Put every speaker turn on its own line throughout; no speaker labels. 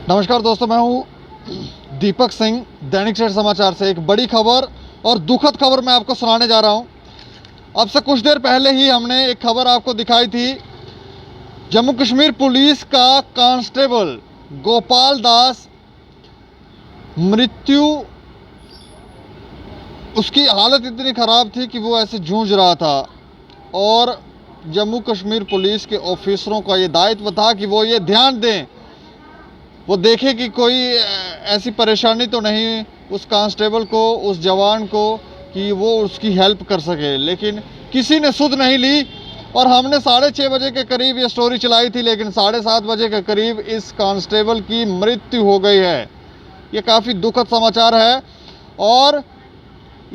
नमस्कार दोस्तों, मैं हूं दीपक सिंह। दैनिक सवेरा समाचार से एक बड़ी खबर और दुखद खबर मैं आपको सुनाने जा रहा हूं। अब से कुछ देर पहले ही हमने एक खबर आपको दिखाई थी। जम्मू कश्मीर पुलिस का कांस्टेबल गोपाल दास मृत्यु, उसकी हालत इतनी ख़राब थी कि वो ऐसे जूझ रहा था और जम्मू कश्मीर पुलिस के ऑफिसरों का ये दायित्व था कि वो ये ध्यान दें, वो देखे कि कोई ऐसी परेशानी तो नहीं उस कांस्टेबल को, उस जवान को, कि वो उसकी हेल्प कर सके। लेकिन किसी ने सुध नहीं ली और हमने 6:30 बजे के करीब ये स्टोरी चलाई थी, लेकिन 7:30 बजे के करीब इस कांस्टेबल की मृत्यु हो गई है। ये काफ़ी दुखद समाचार है और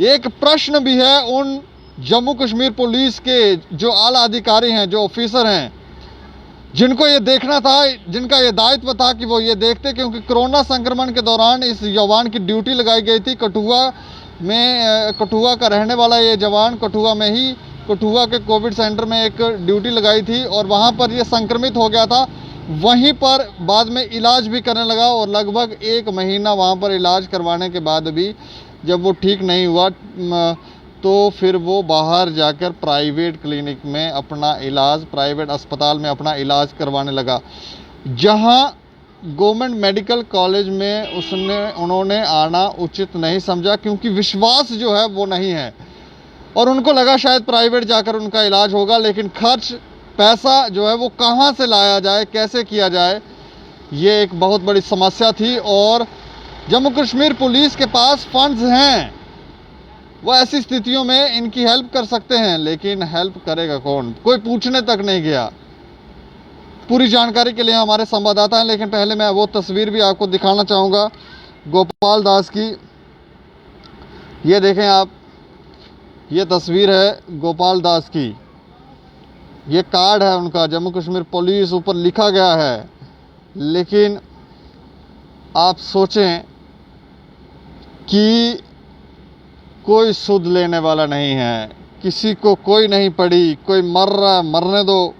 एक प्रश्न भी है उन जम्मू कश्मीर पुलिस के जो आला अधिकारी हैं, जो ऑफिसर हैं, जिनको ये देखना था, जिनका ये दायित्व था कि वो ये देखते, क्योंकि कोरोना संक्रमण के दौरान इस जवान की ड्यूटी लगाई गई थी। कठुआ का रहने वाला ये जवान कठुआ के कोविड सेंटर में एक ड्यूटी लगाई थी और वहाँ पर ये संक्रमित हो गया था। वहीं पर बाद में इलाज भी करने लगा और लगभग 1 महीना वहाँ पर इलाज करवाने के बाद भी जब वो ठीक नहीं हुआ तो फिर वो बाहर जाकर प्राइवेट क्लिनिक में अपना इलाज, प्राइवेट अस्पताल में अपना इलाज करवाने लगा, जहां गवर्नमेंट मेडिकल कॉलेज में उन्होंने आना उचित नहीं समझा, क्योंकि विश्वास जो है वो नहीं है और उनको लगा शायद प्राइवेट जाकर उनका इलाज होगा। लेकिन खर्च, पैसा जो है वो कहां से लाया जाए, कैसे किया जाए, ये एक बहुत बड़ी समस्या थी। और जम्मू कश्मीर पुलिस के पास फंड्स हैं, वो ऐसी स्थितियों में इनकी हेल्प कर सकते हैं, लेकिन हेल्प करेगा कौन? कोई पूछने तक नहीं गया। पूरी जानकारी के लिए हमारे संवाददाता हैं, लेकिन पहले मैं वो तस्वीर भी आपको दिखाना चाहूँगा गोपाल दास की। ये देखें आप, ये तस्वीर है गोपाल दास की। ये कार्ड है उनका, जम्मू कश्मीर पुलिस ऊपर लिखा गया है। लेकिन आप सोचें कि कोई सुध लेने वाला नहीं है, किसी को कोई नहीं पड़ी, कोई मर रहा है, मरने दो।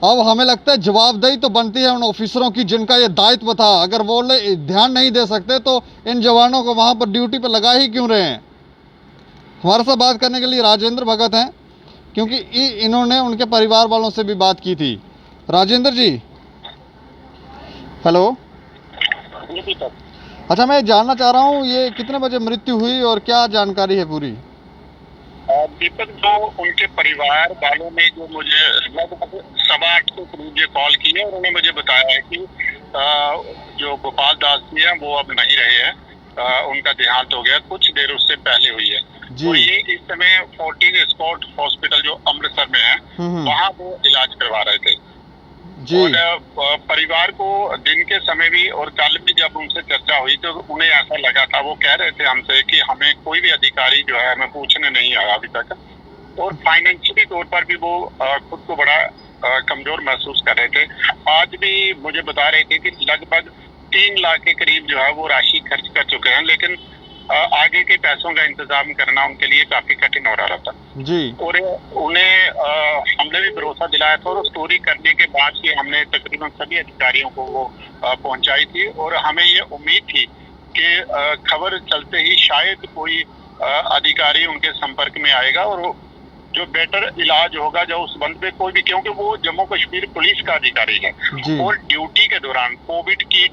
अब हमें लगता है जवाबदेही तो बनती है उन ऑफिसरों की जिनका ये दायित्व था। अगर वो ध्यान नहीं दे सकते तो इन जवानों को वहाँ पर ड्यूटी पर लगा ही क्यों रहे हैं? हमारे साथ बात करने के लिए राजेंद्र भगत हैं, क्योंकि इन्होंने उनके परिवार वालों से भी बात की थी। राजेंद्र जी, हेलो। अच्छा, मैं जानना चाह रहा हूँ ये कितने बजे मृत्यु हुई और क्या जानकारी है पूरी?
दीपक, जो उनके परिवार वालों ने जो मुझे लगभग 8:15 के करीब ये कॉल की है और उन्होंने मुझे बताया है कि जो गोपाल दास जी हैं वो अब नहीं रहे हैं, उनका देहांत हो गया, कुछ देर उससे पहले हुई है। तो ये इस समय 14 स्पॉट हॉस्पिटल जो अमृतसर में है वहाँ वो इलाज करवा रहे थे जी। और परिवार को दिन के समय भी और कल भी जब उनसे चर्चा हुई तो उन्हें ऐसा लगा था, वो कह रहे थे हमसे कि हमें कोई भी अधिकारी जो है हमें पूछने नहीं आया अभी तक, और फाइनेंशियली तौर पर भी वो खुद को बड़ा कमजोर महसूस कर रहे थे। आज भी मुझे बता रहे थे कि लगभग 3 लाख के करीब जो है वो राशि खर्च कर चुके हैं, लेकिन आगे के पैसों का इंतजाम करना उनके लिए काफी कठिन हो रहा था जी। और उन्हें हमने भी भरोसा दिलाया था और स्टोरी करने के बाद ही हमने तकरीबन सभी अधिकारियों को वो पहुंचाई थी और हमें ये उम्मीद थी कि खबर चलते ही शायद कोई अधिकारी उनके संपर्क में आएगा और जो बेटर इलाज होगा जो उस बंद पे कोई भी, क्योंकि वो जम्मू कश्मीर पुलिस का अधिकारी है और ड्यूटी के दौरान, कोविड की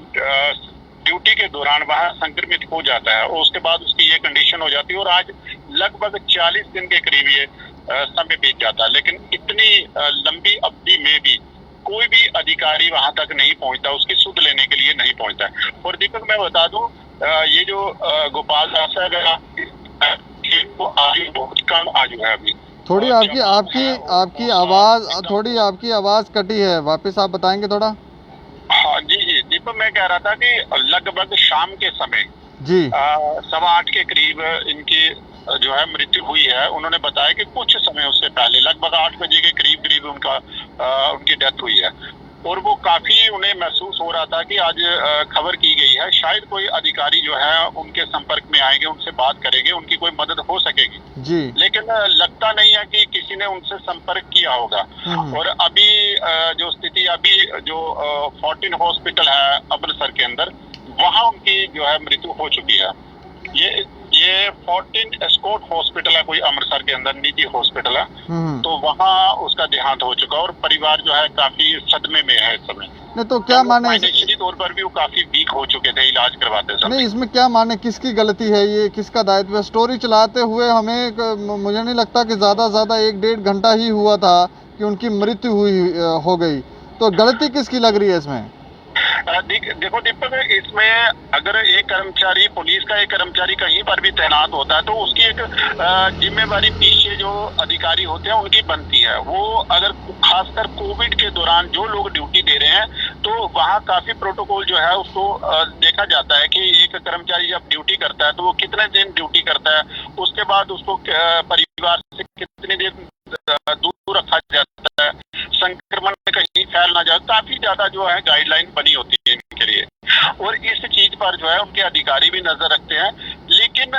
ड्यूटी के दौरान वह संक्रमित हो जाता है और उसके बाद उसकी ये कंडीशन हो जाती है और आज लगभग 40 दिन के करीब ये समय बीत जाता है, लेकिन इतनी लंबी अवधि में भी कोई भी अधिकारी वहां तक नहीं पहुंचता, उसकी सुध लेने के लिए नहीं पहुंचता। और दीपक, मैं बता दूं, ये जो गोपाल दास है आयु बहुत कम आयु है अभी।
थोड़ी आपकी आवाज कटी है, वापस आप बताएंगे थोड़ा?
हाँ जी दीपक, मैं कह रहा था कि लगभग शाम के समय जी 8:15 के करीब इनकी जो है मृत्यु हुई है। उन्होंने बताया कि कुछ समय उससे पहले लगभग 8 बजे के करीब उनकी डेथ हुई है और वो काफी उन्हें महसूस हो रहा था कि आज खबर की गई है, शायद कोई अधिकारी जो है उनके संपर्क में आएंगे, उनसे बात करेंगे, उनकी कोई मदद हो सकेगी
जी।
लेकिन लगता नहीं है कि किसी ने उनसे संपर्क किया होगा। और अभी जो स्थिति अभी जो 14 हॉस्पिटल है अमृतसर के अंदर, वहां उनकी जो है मृत्यु हो चुकी है। ये 14 एस्कॉर्ट हॉस्पिटल है कोई अमृतसर के अंदर, निजी हॉस्पिटल है, तो वहाँ उसका देहांत हो चुका और परिवार जो है काफी सदमे में है इस समय।
नहीं तो क्या माने,
फाइनेंशियली तौर पर भी वो काफी वीक हो चुके थे इलाज करवाते समय।
नहीं इसमें क्या माने, किसकी गलती है, ये किसका दायित्व है? स्टोरी चलाते हुए हमें मुझे नहीं लगता कि ज्यादा 1-1.5 घंटा ही हुआ था कि उनकी मृत्यु हो गई, तो गलती किसकी लग रही है इसमें?
देखो दीपक, इसमें अगर एक कर्मचारी, पुलिस का एक कर्मचारी कहीं पर भी तैनात होता है तो उसकी एक जिम्मेवारी पीछे जो अधिकारी होते हैं उनकी बनती है। वो अगर खासकर कोविड के दौरान जो लोग ड्यूटी दे रहे हैं तो वहाँ काफी प्रोटोकॉल जो है उसको देखा जाता है कि एक कर्मचारी जब ड्यूटी करता है तो वो कितने दिन ड्यूटी करता है, उसके बाद उसको परिवार से कितने दिन दूर रखा जाता है, संक्रमण कहीं फैल ना जाए, काफी ज्यादा जो है गाइडलाइन बनी होती है इनके लिए। और इस चीज पर जो है उनके अधिकारी भी नजर रखते हैं। लेकिन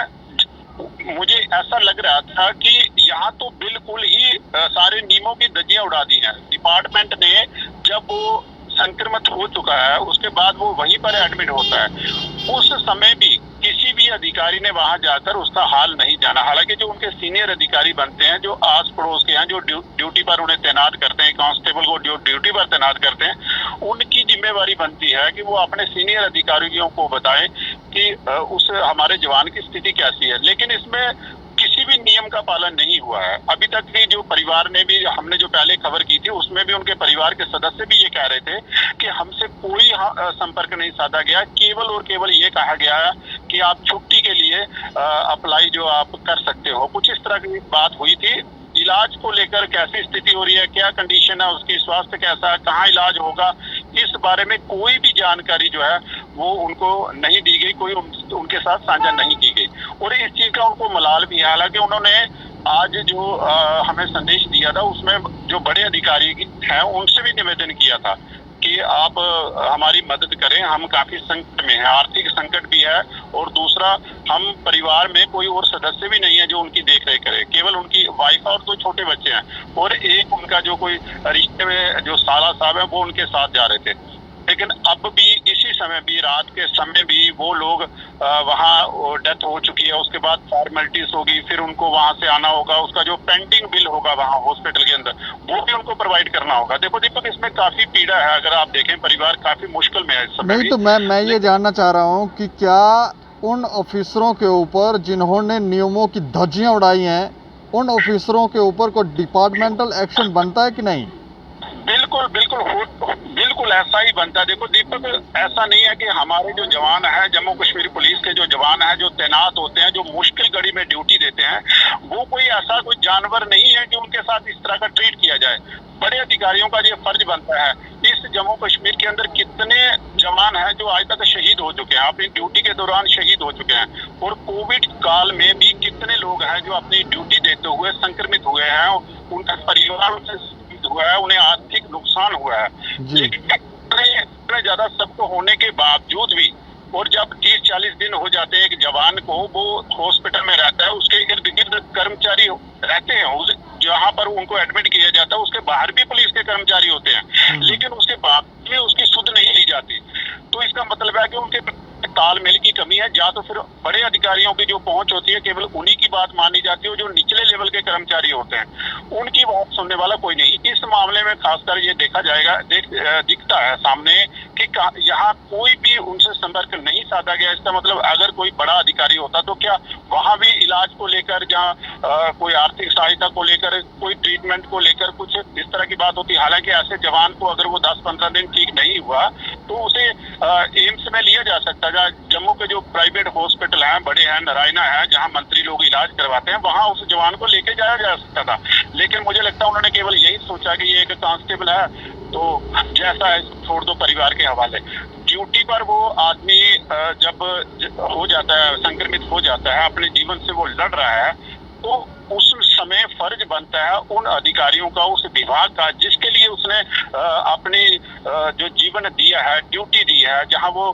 मुझे ऐसा लग रहा था कि यहाँ तो बिल्कुल ही सारे नियमों की धज्जियां उड़ा दी हैं। डिपार्टमेंट ने जब वो संक्रमित हो चुका है उसके बाद वो वहीं पर एडमिट होता है, उस समय भी किसी भी अधिकारी ने वहां जाकर उसका हाल नहीं जाना। हालांकि जो उनके सीनियर अधिकारी बनते हैं, जो आस पड़ोस के हैं, जो ड्यूटी पर उन्हें तैनात करते हैं, कांस्टेबल को जो ड्यूटी पर तैनात करते हैं, उनकी जिम्मेवारी बनती है कि वो अपने सीनियर अधिकारियों को बताएं कि उस हमारे जवान की स्थिति कैसी है। लेकिन इसमें किसी भी नियम का पालन नहीं हुआ है। अभी तक भी जो परिवार ने भी, हमने जो पहले खबर की थी उसमें भी उनके परिवार के सदस्य भी ये कह रहे थे कि हमसे कोई संपर्क नहीं साधा गया, केवल और केवल ये कहा गया कि आप छुट्टी के लिए अप्लाई जो आप कर सकते हो। कुछ इस तरह की बात हुई थी। इलाज को लेकर कैसी स्थिति हो रही है, क्या कंडीशन है उसकी, स्वास्थ्य कैसा है, कहाँ इलाज होगा, इस बारे में कोई भी जानकारी जो है वो उनको नहीं दी गई, कोई उनके साथ साझा नहीं की गई। और इस चीज का उनको मलाल भी है। हालांकि उन्होंने आज जो हमें संदेश दिया था उसमें जो बड़े अधिकारी हैं उनसे भी निवेदन किया था कि आप हमारी मदद करें, हम काफी संकट में हैं, आर्थिक संकट भी है, और दूसरा हम परिवार में कोई और सदस्य भी नहीं है जो उनकी देखरेख करे, केवल उनकी वाइफ और 2 छोटे बच्चे हैं, और एक उनका जो कोई रिश्ते में जो साला साहब है वो उनके साथ जा रहे थे। लेकिन अब भी इसी समय भी, रात के समय भी वो लोग वहाँ डेथ हो चुकी है, उसके बाद फॉर्मेलिटीज होगी, फिर उनको वहाँ से आना होगा, उसका जो पेंडिंग बिल होगा वहाँ हॉस्पिटल के अंदर वो भी उनको प्रोवाइड करना होगा। देखो दीपक, इसमें काफी पीड़ा है। अगर आप देखें परिवार काफी मुश्किल में है इस समय।
नहीं तो मैं ये जानना चाह रहा हूँ कि क्या उन ऑफिसरों के ऊपर जिन्होंने नियमों की धज्जियां उड़ाई हैं, उन ऑफिसरों के ऊपर कोई डिपार्टमेंटल एक्शन बनता है कि नहीं?
बिल्कुल ऐसा ही बनता है। देखो दीपक, ऐसा नहीं है कि हमारे जो जवान हैं, जम्मू कश्मीर पुलिस के जो जवान हैं, जो तैनात होते हैं, जो मुश्किल घड़ी में ड्यूटी देते हैं, वो कोई ऐसा कोई जानवर नहीं है कि उनके साथ इस तरह का ट्रीट किया जाए। बड़े अधिकारियों का ये फर्ज बनता है। इस जम्मू कश्मीर के अंदर कितने जवान हैं जो आज तक शहीद हो चुके हैं, अपनी ड्यूटी के दौरान शहीद हो चुके हैं, और कोविड काल में भी कितने लोग हैं जो अपनी ड्यूटी देते हुए संक्रमित हुए हैं, उनका परिवार हुआ है, उन्हें आर्थिक नुकसान हुआ है। लेकिन इतने ज्यादा सबको होने के बावजूद भी, और जब 30-40 दिन हो जाते हैं एक जवान को, वो हॉस्पिटल में रहता है, उसके इर्द गिर्द कर्मचारी रहते हैं, जहाँ पर उनको एडमिट किया जाता है उसके बाहर भी पुलिस के कर्मचारी होते हैं, लेकिन उसके बावजूद भी उसकी सुध नहीं ली जाती। तो इसका मतलब है कि उनके तालमेल की कमी है। या तो फिर बड़े अधिकारियों की जो पहुंच होती है केवल उन्हीं की बात मानी जाती है, जो निचले लेवल के कर्मचारी होते हैं उनकी बात सुनने वाला कोई नहीं। इस मामले में खासकर ये देखा जाएगा, दिखता है सामने कि यहाँ कोई भी उनसे संपर्क नहीं साधा गया। इसका मतलब अगर कोई बड़ा अधिकारी होता तो क्या वहां भी इलाज को लेकर, जहाँ कोई आर्थिक सहायता को लेकर, कोई ट्रीटमेंट को लेकर कुछ इस तरह की बात होती। हालांकि ऐसे जवान को अगर वो 10-15 दिन ठीक नहीं हुआ तो उसे एम्स में लिया जा सकता है। जम्मू के जो प्राइवेट हॉस्पिटल हैं, बड़े हैं, नारायणा है, जहां मंत्री लोग इलाज करवाते हैं, वहां उस जवान को लेके जाया जा सकता था। लेकिन मुझे लगता है उन्होंने केवल यही सोचा कि ये एक कांस्टेबल है तो जैसा है छोड़ दो परिवार के हवाले। ड्यूटी पर वो आदमी जब हो जाता है, संक्रमित हो जाता है, अपने जीवन से वो लड़ रहा है, तो उस समय फर्ज बनता है उन अधिकारियों का, उस विभाग का, जिसके लिए उसने अपनी जो जीवन दिया है, ड्यूटी दी है, जहां वो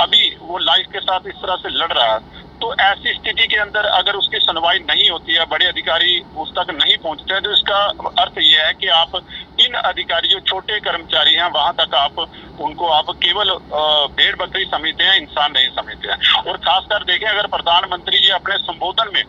अभी वो लाइफ के साथ इस तरह से लड़ रहा है। तो ऐसी स्थिति के अंदर अगर उसकी सुनवाई नहीं होती है, बड़े अधिकारी उस तक नहीं पहुंचते हैं, तो इसका अर्थ यह है कि आप इन अधिकारी जो छोटे कर्मचारी हैं वहां तक उनको आप केवल भेड़ बकरी समझते हैं, इंसान नहीं समझते हैं। और खासकर देखें, अगर प्रधानमंत्री जी अपने संबोधन में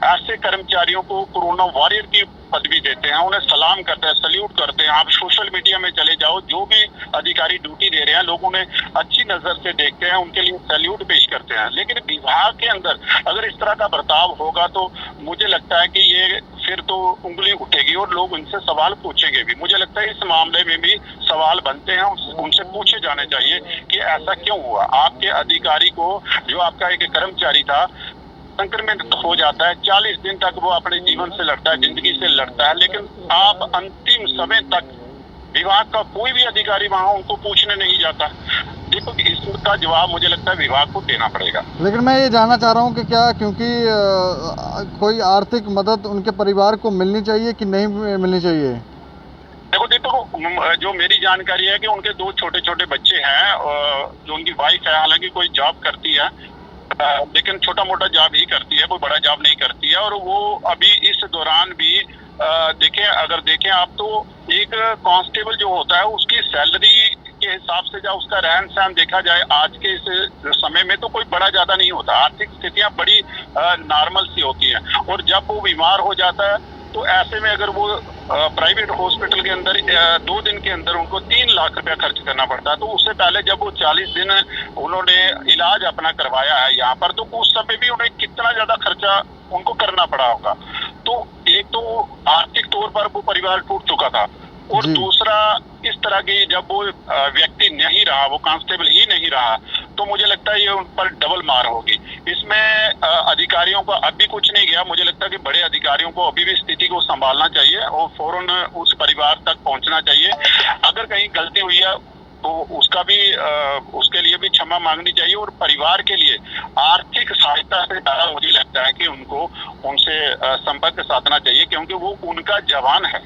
ऐसे कर्मचारियों को कोरोना वॉरियर की पदवी देते हैं, उन्हें सलाम करते हैं, सल्यूट करते हैं। आप सोशल मीडिया में चले जाओ, जो भी अधिकारी ड्यूटी दे रहे हैं, लोग उन्हें अच्छी नजर से देखते हैं, उनके लिए सल्यूट पेश करते हैं। लेकिन विभाग के अंदर अगर इस तरह का बर्ताव होगा तो मुझे लगता है कि ये फिर तो उंगली उठेगी और लोग उनसे सवाल पूछेंगे भी। मुझे लगता है इस मामले में भी सवाल बनते हैं, उनसे पूछे जाने चाहिए कि ऐसा क्यों हुआ। आपके अधिकारी को, जो आपका एक कर्मचारी था, संक्रमित हो जाता है, 40 दिन तक वो अपने जीवन से लड़ता है, जिंदगी से लड़ता है, लेकिन आप अंतिम समय तक विभाग का कोई भी अधिकारी वहां उनको पूछने नहीं जाता। देखो, इसका जवाब मुझे लगता है विभाग को देना पड़ेगा।
लेकिन मैं ये जानना चाह रहा हूँ कि क्या क्योंकि कोई आर्थिक मदद उनके परिवार को मिलनी चाहिए कि नहीं मिलनी चाहिए?
देखो, जो मेरी जानकारी है कि उनके 2 छोटे छोटे बच्चे हैं, जो उनकी वाइफ है, हालांकि कोई जॉब करती है, लेकिन छोटा मोटा जॉब ही करती है, कोई बड़ा जॉब नहीं करती है। और वो अभी इस दौरान भी अगर देखें आप, तो एक कांस्टेबल जो होता है उसकी सैलरी के हिसाब से, जब उसका रहन सहन देखा जाए आज के इस समय में, तो कोई बड़ा ज्यादा नहीं होता। आर्थिक स्थितियां बड़ी नॉर्मल सी होती हैं। और जब वो बीमार हो जाता है तो ऐसे में अगर वो प्राइवेट हॉस्पिटल के अंदर 2 दिन के अंदर उनको 3 लाख रुपया खर्च करना पड़ता है। तो उससे पहले जब वो 40 दिन उन्होंने इलाज अपना करवाया है यहाँ पर, तो उस समय भी उन्हें कितना ज्यादा खर्चा उनको करना पड़ा होगा। तो एक तो आर्थिक तौर पर वो परिवार टूट चुका था, और दूसरा इस तरह की जब वो व्यक्ति नहीं रहा, वो कांस्टेबल ही नहीं रहा, तो मुझे लगता है ये उन पर डबल मार होगी। इसमें अधिकारियों का अभी कुछ नहीं गया। मुझे लगता है कि बड़े अधिकारियों को अभी भी स्थिति को संभालना चाहिए और फौरन उस परिवार तक पहुंचना चाहिए। अगर कहीं गलती हुई है तो उसके लिए भी क्षमा मांगनी चाहिए, और परिवार के लिए आर्थिक सहायता से ज्यादा मुझे लगता है कि उनको उनसे संपर्क साधना चाहिए, क्योंकि वो उनका जवान है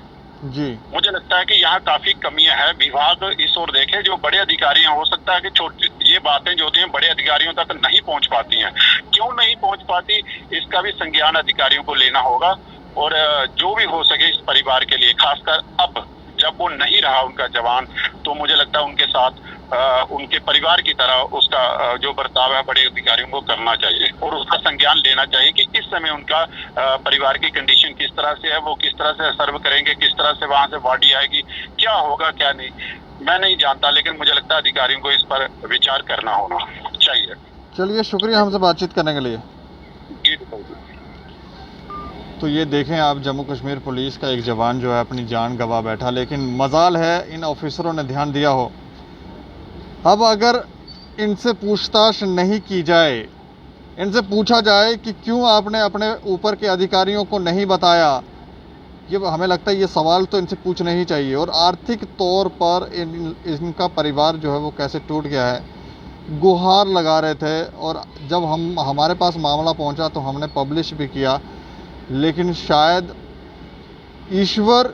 जी।
मुझे लगता है कि यहाँ काफी कमियां है। विभाग इस ओर देखे, जो बड़े अधिकारी हैं, हो सकता है कि छोटी ये बातें जो होती हैं बड़े अधिकारियों तक नहीं पहुंच पाती हैं। क्यों नहीं पहुंच पाती, इसका भी संज्ञान अधिकारियों को लेना होगा, और जो भी हो सके इस परिवार के लिए, खासकर अब जब वो नहीं रहा उनका जवान, तो मुझे लगता है उनके साथ उनके परिवार की तरह उसका जो बर्ताव है बड़े अधिकारियों को करना चाहिए, और उसका संज्ञान लेना चाहिए कि इस समय उनका परिवार की कंडीशन किस तरह से है, वो किस तरह से सर्व करेंगे, किस तरह से वहां से बॉडी आएगी, क्या होगा क्या नहीं, मैं नहीं जानता। लेकिन मुझे लगता है अधिकारियों को इस पर विचार करना होना चाहिए।
चलिए, शुक्रिया हमसे बातचीत करने के लिए। तो ये देखें आप, जम्मू कश्मीर पुलिस का एक जवान जो है अपनी जान गंवा बैठा, लेकिन मजाल है इन ऑफिसरों ने ध्यान दिया हो। अब अगर इनसे पूछताछ नहीं की जाए, इनसे पूछा जाए कि क्यों आपने अपने ऊपर के अधिकारियों को नहीं बताया, ये हमें लगता है ये सवाल तो इनसे पूछने ही चाहिए। और आर्थिक तौर पर इनका परिवार जो है वो कैसे टूट गया है, गुहार लगा रहे थे। और जब हमारे पास मामला पहुंचा तो हमने पब्लिश भी किया, लेकिन शायद ईश्वर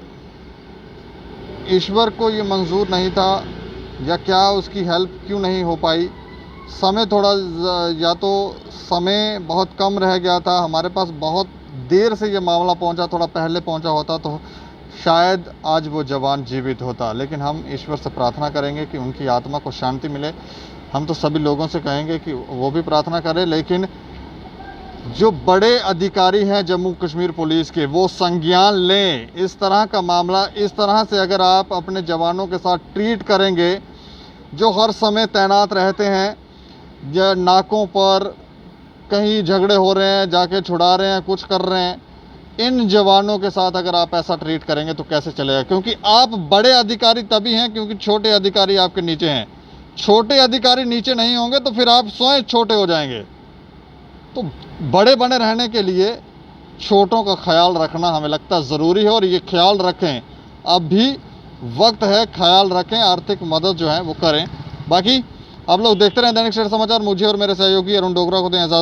को ये मंजूर नहीं था, या क्या उसकी हेल्प क्यों नहीं हो पाई। समय थोड़ा, या तो समय बहुत कम रह गया था, हमारे पास बहुत देर से ये मामला पहुंचा, थोड़ा पहले पहुंचा होता तो शायद आज वो जवान जीवित होता। लेकिन हम ईश्वर से प्रार्थना करेंगे कि उनकी आत्मा को शांति मिले। हम तो सभी लोगों से कहेंगे कि वो भी प्रार्थना करें, लेकिन जो बड़े अधिकारी हैं जम्मू कश्मीर पुलिस के, वो संज्ञान लें। इस तरह का मामला, इस तरह से अगर आप अपने जवानों के साथ ट्रीट करेंगे, जो हर समय तैनात रहते हैं, या नाकों पर कहीं झगड़े हो रहे हैं, जाके छुड़ा रहे हैं, कुछ कर रहे हैं, इन जवानों के साथ अगर आप ऐसा ट्रीट करेंगे तो कैसे चलेगा। क्योंकि आप बड़े अधिकारी तभी हैं क्योंकि छोटे अधिकारी आपके नीचे हैं। छोटे अधिकारी नीचे नहीं होंगे तो फिर आप स्वयं छोटे हो जाएंगे। तो बड़े बने रहने के लिए छोटों का ख्याल रखना हमें लगता है ज़रूरी है, और ये ख्याल रखें। अब भी वक्त है, ख्याल रखें, आर्थिक मदद जो है वो करें। बाकी आप लोग देखते रहें दैनिक सवेरा समाचार। मुझे और मेरे सहयोगी अरुण डोगरा को दें इजाज़त।